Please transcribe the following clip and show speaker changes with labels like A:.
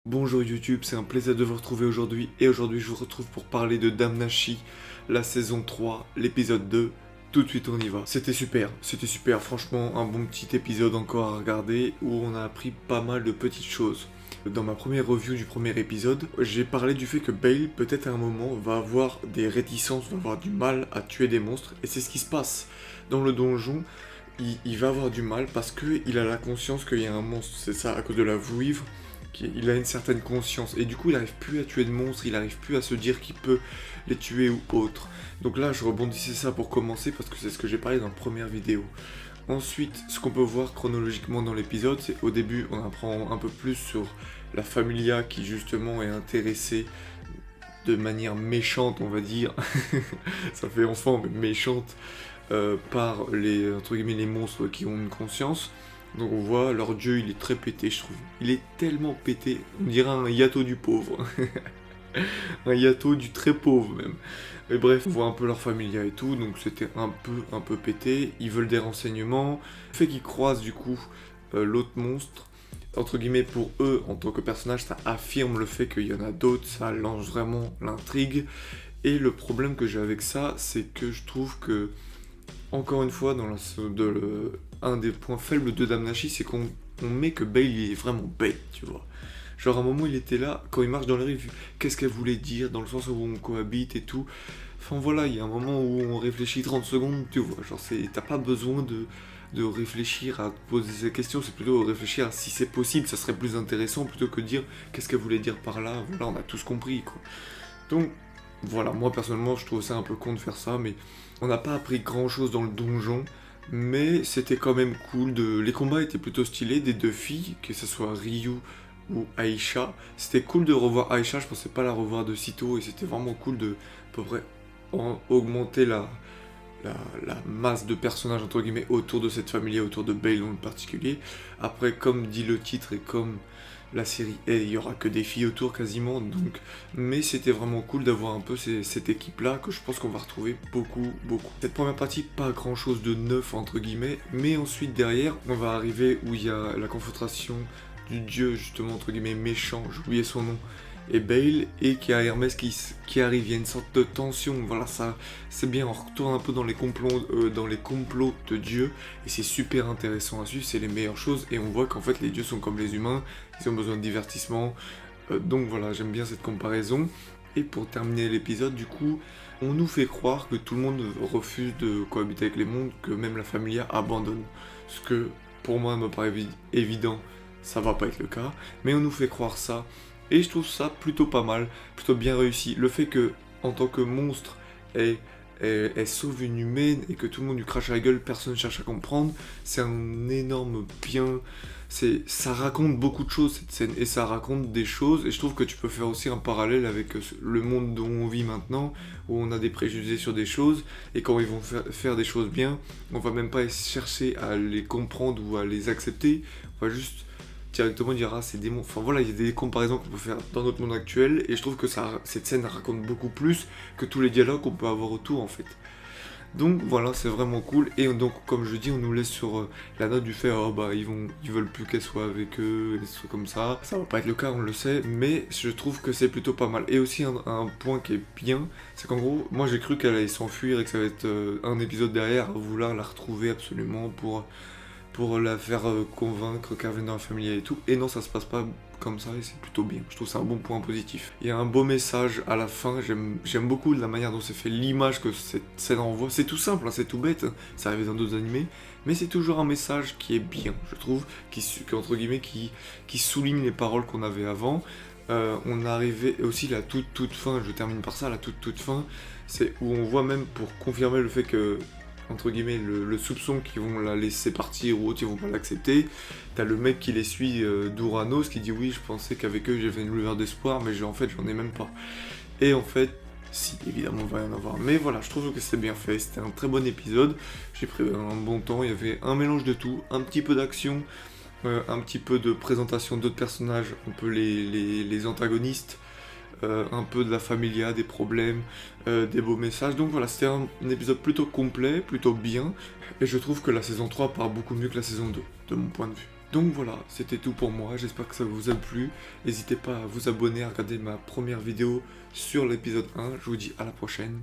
A: Bonjour YouTube, c'est un plaisir de vous retrouver aujourd'hui et aujourd'hui je vous retrouve pour parler de Dame Nashi, la saison 3, l'épisode 2. Tout de suite on y va. C'était super, franchement un bon petit épisode encore à regarder où on a appris pas mal de petites choses. Dans ma première review du premier épisode, j'ai parlé du fait que Bale, peut-être à un moment, va avoir des réticences, va avoir du mal à tuer des monstres et c'est ce qui se passe. Dans le donjon, il va avoir du mal parce qu'il a la conscience qu'il y a un monstre, c'est ça, à cause de la vouivre. Il a une certaine conscience et du coup il n'arrive plus à tuer de monstres, il n'arrive plus à se dire qu'il peut les tuer ou autre. Donc là je rebondissais ça pour commencer parce que c'est ce que j'ai parlé dans la première vidéo. Ensuite, ce qu'on peut voir chronologiquement dans l'épisode, c'est au début on apprend un peu plus sur la familia qui justement est intéressée de manière méchante, on va dire, ça fait enfant mais méchante, par les, entre guillemets, les monstres qui ont une conscience. Donc on voit leur dieu, il est très pété, je trouve. Il est tellement pété, on dirait un Yato du pauvre. Un Yato du très pauvre même. Mais bref, on voit un peu leur familia et tout, donc c'était un peu pété. Ils veulent des renseignements. Le fait qu'ils croisent du coup l'autre monstre, entre guillemets pour eux, en tant que personnage, ça affirme le fait qu'il y en a d'autres, ça lance vraiment l'intrigue. Et le problème que j'ai avec ça, c'est que je trouve que encore une fois, un des points faibles de Damnashi, c'est qu'on met que Bale il est vraiment bête, tu vois. Genre à un moment il était là, quand il marche dans la rue, qu'est-ce qu'elle voulait dire, dans le sens où on cohabite et tout. Enfin voilà, il y a un moment où on réfléchit 30 secondes, tu vois. Genre t'as pas besoin de réfléchir à poser ces questions, c'est plutôt réfléchir à si c'est possible, ça serait plus intéressant plutôt que de dire qu'est-ce qu'elle voulait dire par là. Voilà, on a tous compris quoi. Donc voilà, moi personnellement je trouve ça un peu con de faire ça, mais on n'a pas appris grand chose dans le donjon, mais c'était quand même cool. Les combats étaient plutôt stylés, des deux filles, que ce soit Ryu ou Aisha. C'était cool de revoir Aisha, je pensais pas la revoir de sitôt, et c'était vraiment cool de à peu près augmenter la masse de personnages entre guillemets autour de cette famille, autour de Bale en particulier. Après, comme dit le titre et comme la série est, il y aura que des filles autour quasiment, donc. Mais c'était vraiment cool d'avoir un peu cette équipe-là que je pense qu'on va retrouver beaucoup. Cette première partie, pas grand-chose de neuf entre guillemets, mais ensuite derrière, on va arriver où il y a la confrontation du dieu justement entre guillemets méchant, j'ai oublié son nom, et Bale, et qu'il y a Hermès qui arrive, il y a une sorte de tension, voilà, ça, c'est bien, on retourne un peu dans les complots de dieux, et c'est super intéressant à suivre, c'est les meilleures choses, et on voit qu'en fait les dieux sont comme les humains, ils ont besoin de divertissement, donc voilà, j'aime bien cette comparaison, et pour terminer l'épisode, du coup, on nous fait croire que tout le monde refuse de cohabiter avec les mondes, que même la familia abandonne, ce que, pour moi, me paraît évident, ça va pas être le cas, mais on nous fait croire ça, et je trouve ça plutôt pas mal, plutôt bien réussi. Le fait que, en tant que monstre, elle sauve une humaine et que tout le monde lui crache à la gueule, personne ne cherche à comprendre, c'est un énorme bien. Ça raconte beaucoup de choses cette scène, et ça raconte des choses, et je trouve que tu peux faire aussi un parallèle avec le monde dont on vit maintenant, où on a des préjugés sur des choses, et quand ils vont faire des choses bien, on va même pas chercher à les comprendre ou à les accepter, on va juste directement dire ah c'est des monstres. Enfin voilà, il y a des comparaisons qu'on peut faire dans notre monde actuel et je trouve que cette scène raconte beaucoup plus que tous les dialogues qu'on peut avoir autour en fait. Donc voilà, c'est vraiment cool et donc comme je dis, on nous laisse sur la note du fait oh bah ils veulent plus qu'elle soit avec eux, des trucs comme ça. Ça va pas être le cas, on le sait, mais je trouve que c'est plutôt pas mal. Et aussi un point qui est bien, c'est qu'en gros, moi j'ai cru qu'elle allait s'enfuir et que ça va être un épisode derrière à vouloir la retrouver absolument pour la faire convaincre qu'elle revienne dans la famille et tout. Et non, ça se passe pas comme ça et c'est plutôt bien. Je trouve que c'est un bon point positif. Il y a un beau message à la fin. J'aime beaucoup la manière dont c'est fait, l'image que cette scène envoie. C'est tout simple, hein, c'est tout bête. Ça arrive dans d'autres animés. Mais c'est toujours un message qui est bien, je trouve, entre guillemets, qui souligne les paroles qu'on avait avant. On arrivait aussi la toute fin, je termine par ça, la toute fin, c'est où on voit même pour confirmer le fait que entre guillemets, le soupçon qu'ils vont la laisser partir ou autre, ils vont pas l'accepter. T'as le mec qui les suit d'Uranos qui dit oui, je pensais qu'avec eux j'avais une lueur d'espoir, mais en fait j'en ai même pas. Et en fait, si, évidemment, on va y en avoir. Mais voilà, je trouve que c'est bien fait, c'était un très bon épisode. J'ai pris un bon temps, il y avait un mélange de tout, un petit peu d'action, un petit peu de présentation d'autres personnages, un peu les antagonistes. Un peu de la familia, des problèmes, des beaux messages. Donc voilà, c'était un épisode plutôt complet, plutôt bien. Et je trouve que la saison 3 part beaucoup mieux que la saison 2, de mon point de vue. Donc voilà, c'était tout pour moi, j'espère que ça vous a plu. N'hésitez pas à vous abonner, à regarder ma première vidéo sur l'épisode 1. Je vous dis à la prochaine.